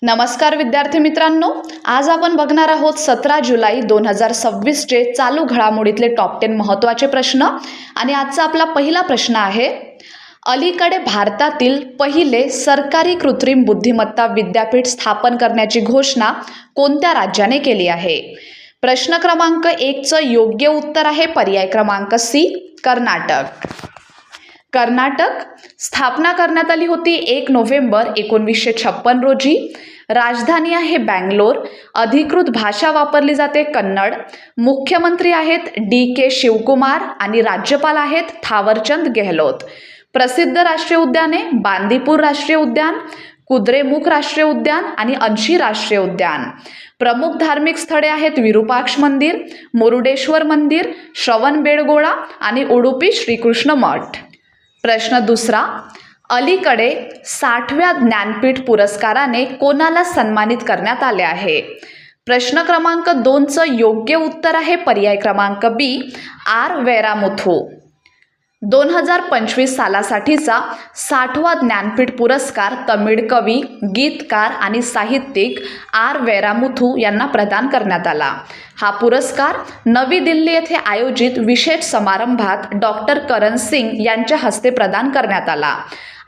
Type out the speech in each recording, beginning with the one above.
नमस्कार विद्यार्थी मित्रांनो, आज आपण बघणार आहोत 17 जुलै 2026 चे चालू घडामोडीतले टॉप 10 महत्त्वाचे प्रश्न। आणि आजचा आपला पहिला प्रश्न आहे, अलीकडे भारतातील पहिले सरकारी कृत्रिम बुद्धिमत्ता विद्यापीठ स्थापन करण्याची घोषणा कोणत्या राज्याने केली आहे? प्रश्न क्रमांक 1 चं योग्य उत्तर आहे पर्याय क्रमांक सी, कर्नाटक। कर्नाटक स्थापना करण्यात आली होती 1 नोव्हेंबर 1956 रोजी। राजधानी आहे बँगलोर। अधिकृत भाषा वापरली जाते कन्नड। मुख्यमंत्री आहेत DK शिवकुमार आणि राज्यपाल आहेत थावरचंद गेहलोत। प्रसिद्ध राष्ट्रीय उद्याने बांदीपूर राष्ट्रीय उद्यान, कुद्रेमुख राष्ट्रीय उद्यान आणि अंशी राष्ट्रीय उद्यान। प्रमुख धार्मिक स्थळे आहेत विरूपाक्ष मंदिर, मुरुडेश्वर मंदिर, श्रवणबेळगोळा आणि उडुपी श्रीकृष्ण मठ। प्रश्न दुसरा, अलीकडे 60व्या ज्ञानपीठ पुरस्काराने कोणाला सन्मानित करण्यात आले आहे? प्रश्न क्रमांक 2 चं योग्य उत्तर आहे पर्याय क्रमांक बी, आर वैरामुथू। 2025 सालासाठीचा 60वा ज्ञानपीठ पुरस्कार तमिळ कवी, गीतकार आणि साहित्यिक आर वैरामुथू यांना प्रदान करण्यात आला। हा पुरस्कार नवी दिल्ली येथे आयोजित विशेष समारंभात डॉक्टर करण सिंग यांच्या हस्ते प्रदान करण्यात आला।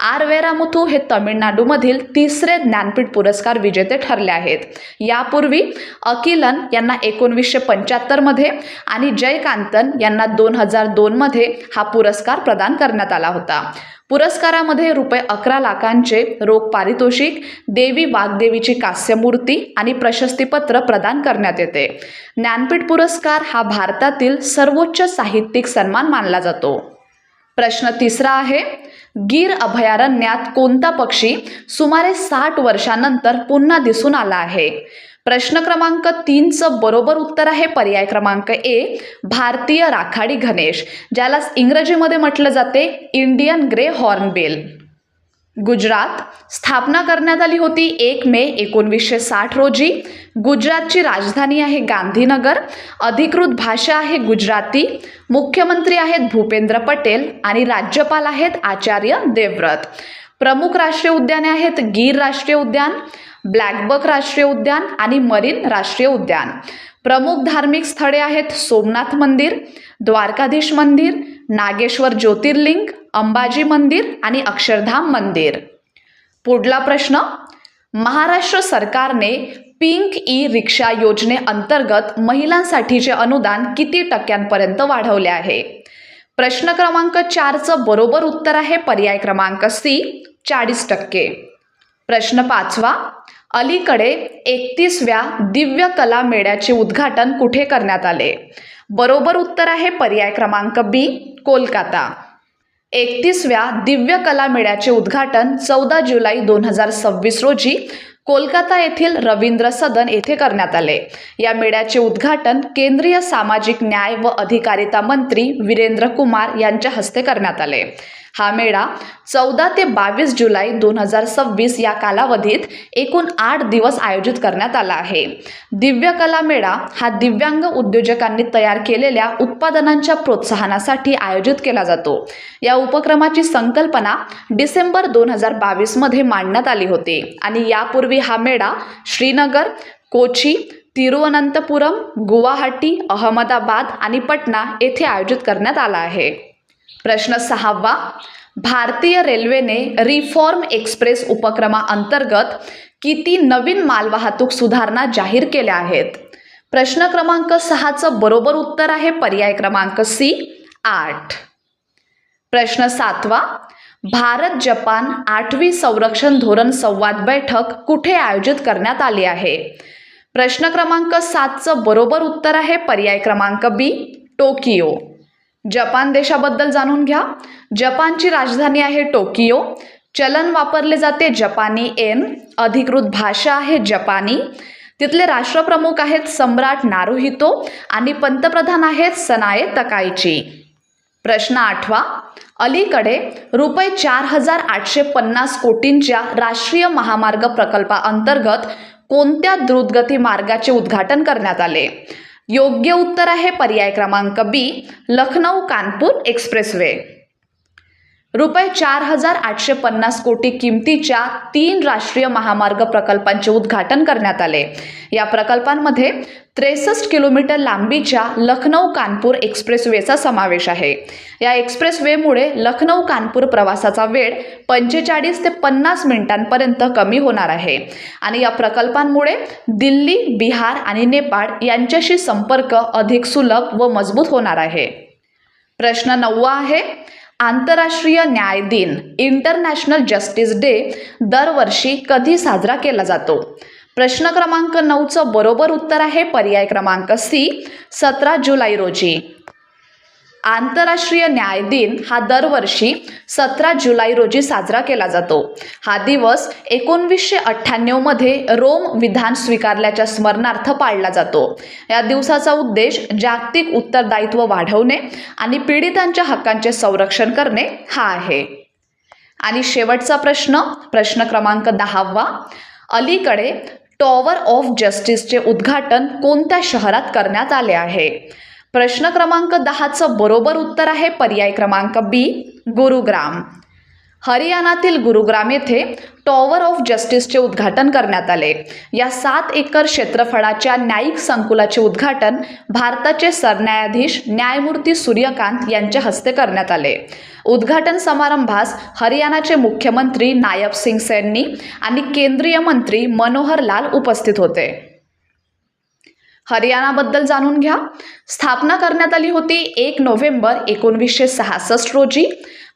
आर वैरामुथू हे तमिळनाडूमधील 3रे ज्ञानपीठ पुरस्कार विजेते ठरले आहेत। यापूर्वी अकिलन यांना 1975 मध्ये आणि जयकांतन यांना 2002 मध्ये हा पुरस्कार प्रदान करण्यात आला होता। पुरस्कारामध्ये ₹11 लाखांचे रोख पारितोषिक, देवी वाग्देवीची कांस्यमूर्ती आणि प्रशस्तीपत्र प्रदान करण्यात येते। ज्ञानपीठ पुरस्कार हा भारतातील सर्वोच्च साहित्यिक सन्मान मानला जातो। प्रश्न तिसरा आहे, गीर अभयारण्यात कोणता पक्षी सुमारे 60 वर्षांनंतर पुन्हा दिसून आला आहे? प्रश्न क्रमांक 3 चं बरोबर उत्तर आहे पर्याय क्रमांक ए, भारतीय राखाडी गणेश, ज्याला इंग्रजीमध्ये म्हटलं जाते इंडियन ग्रे हॉर्नबिल। गुजरात स्थापना करण्यात आली होती 1 मे 1960 रोजी। गुजरातची राजधानी आहे गांधीनगर। अधिकृत भाषा आहे गुजराती। मुख्यमंत्री आहेत भूपेंद्र पटेल आणि राज्यपाल आहेत आचार्य देवव्रत। प्रमुख राष्ट्रीय उद्याने आहेत गीर राष्ट्रीय उद्यान, ब्लॅकबक राष्ट्रीय उद्यान आणि मरीन राष्ट्रीय उद्यान। प्रमुख धार्मिक स्थळे आहेत सोमनाथ मंदिर, द्वारकाधीश मंदिर, नागेश्वर ज्योतिर्लिंग, अंबाजी मंदिर आणि अक्षरधाम मंदिर। पुढला प्रश्न, महाराष्ट्र सरकारने पिंक ई रिक्षा योजनेअंतर्गत महिलांसाठीचे अनुदान किती टक्क्यांपर्यंत वाढवले आहे? प्रश्न क्रमांक 4 चं बरोबर उत्तर आहे पर्याय क्रमांक सी, 40%। प्रश्न 5वा, अलीकडे 31व्या दिव्य कला मेळ्याचे उद्घाटन कुठे करण्यात आले? बरोबर उत्तर आहे पर्याय क्रमांक बी, कोलकाता। 31व्या दिव्य कला मेळ्याचे उद्घाटन 14 जुलै 2026 रोजी कोलकाता येथील रवींद्र सदन येथे करण्यात आले। या मेळ्याचे उद्घाटन केंद्रीय सामाजिक न्याय व अधिकारिता मंत्री वीरेंद्र कुमार यांच्या हस्ते करण्यात आले। हा मेळा 14 ते 22 जुलै 2026 या कालावधीत एकूण 8 दिवस आयोजित करण्यात आला आहे। दिव्य कला मेळा हा दिव्यांग उद्योजकांनी तयार केलेल्या उत्पादनांच्या प्रोत्साहनासाठी आयोजित केला जातो। या उपक्रमाची संकल्पना डिसेंबर 2022 मध्ये मांडण्यात आली होती आणि यापूर्वी हा मेळा श्रीनगर, कोची, तिरुवनंतपुरम, गुवाहाटी, अहमदाबाद आणि पटना येथे आयोजित करण्यात आला आहे। प्रश्न 6वा, भारतीय रेल्वेने रिफॉर्म एक्सप्रेस उपक्रमाअंतर्गत किती नवीन मालवाहतूक सुधारणा जाहीर केल्या आहेत? प्रश्न क्रमांक 6 चं बरोबर उत्तर आहे पर्याय क्रमांक सी, 8। प्रश्न 7वा, भारत जपान 8वी संरक्षण धोरण संवाद बैठक कुठे आयोजित करण्यात आली आहे? प्रश्न क्रमांक 7 चं बरोबर उत्तर आहे पर्याय क्रमांक बी, टोकियो। जपान देशाबद्दल जाणून घ्या। जपानची राजधानी आहे टोकियो। चलन वापरले जाते जपानी येन। अधिकृत भाषा आहे जपानी। तिथले राष्ट्रप्रमुख आहेत सम्राट नारुहितो आणि पंतप्रधान आहेत सनाए तकाईची। प्रश्न 8वा, अलीकडे ₹4850 कोटींच्या राष्ट्रीय महामार्ग प्रकल्पाअंतर्गत कोणत्या द्रुतगती मार्गाचे उद्घाटन करण्यात आले? योग्य उत्तर आहे पर्याय क्रमांक बी, लखनौ कानपूर एक्सप्रेसवे। रुपये 4,850 कोटी किमतीच्या 3 राष्ट्रीय महामार्ग प्रकल्पांचे उद्घाटन करण्यात आले। या प्रकल्पांमध्ये 63 किलोमीटर लांबीच्या लखनौ कानपूर एक्सप्रेसवेचा समावेश आहे। या एक्सप्रेसवेमुळे लखनौ कानपूर प्रवासाचा वेळ 45 ते 50 मिनिटांपर्यंत कमी होणार आहे आणि या प्रकल्पांमुळे दिल्ली, बिहार आणि नेपाळ यांच्याशी संपर्क अधिक सुलभ व मजबूत होणार आहे। प्रश्न 9 आहे, आंतरराष्ट्रीय न्याय दिन इंटरनॅशनल जस्टिस डे दरवर्षी कधी साजरा केला जातो? प्रश्न क्रमांक 9चं बरोबर उत्तर आहे पर्याय क्रमांक सी, 17 जुलै रोजी। आंतरराष्ट्रीय न्याय दिन हा दरवर्षी 17 जुलै रोजी साजरा केला जातो। हा दिवस 1998 मध्ये रोम विधान स्वीकारल्याच्या स्मरणार्थ पाळला जातो। या दिवसाचा उद्देश जागतिक उत्तरदायित्व वाढवणे आणि पीडितांच्या हक्कांचे संरक्षण करणे हा आहे। आणि शेवटचा प्रश्न क्रमांक 10वा, अलीकडे टॉवर ऑफ जस्टिसचे उद्घाटन कोणत्या शहरात करण्यात आले आहे? प्रश्न क्रमांक 10चं बरोबर उत्तर आहे पर्याय क्रमांक बी, गुरुग्राम। हरियाणातील गुरुग्राम येथे टॉवर ऑफ जस्टिसचे उद्घाटन करण्यात आले। या 7 एकर क्षेत्रफळाच्या न्यायिक संकुलाचे उद्घाटन भारताचे सरन्यायाधीश न्यायमूर्ती सूर्यकांत यांच्या हस्ते करण्यात आले। उद्घाटन समारंभास हरियाणाचे मुख्यमंत्री नायब सिंग सैनी आणि केंद्रीय मंत्री मनोहर लाल उपस्थित होते। हरियाणाबद्दल जाणून घ्या। स्थापना करण्यात आली होती 1 नोव्हेंबर 1966 रोजी।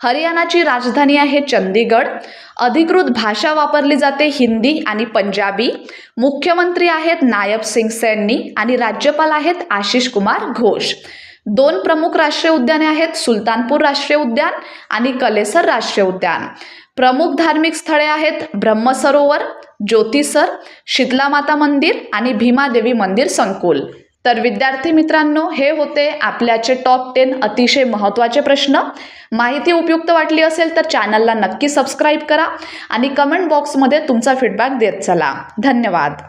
हरियाणाची राजधानी आहे चंदीगड। अधिकृत भाषा वापरली जाते हिंदी आणि पंजाबी। मुख्यमंत्री आहेत नायब सिंग सैनी आणि राज्यपाल आहेत आशीष कुमार घोष। 2 प्रमुख राष्ट्रीय उद्याने आहेत, सुलतानपूर राष्ट्रीय उद्यान आणि कलेसर राष्ट्रीय उद्यान। प्रमुख धार्मिक स्थळे आहेत ब्रह्मसरोवर, ज्योतिसर, शीतला माता मंदिर आणि भीमादेवी मंदिर संकुल। तर विद्यार्थी मित्रांनो, हे होते आपल्याचे टॉप 10 अतिशय महत्त्वाचे प्रश्न। माहिती उपयुक्त वाटली असेल तर चॅनलला नक्की सबस्क्राईब करा आणि कमेंट बॉक्समध्ये तुमचा फीडबॅक देत चला। धन्यवाद।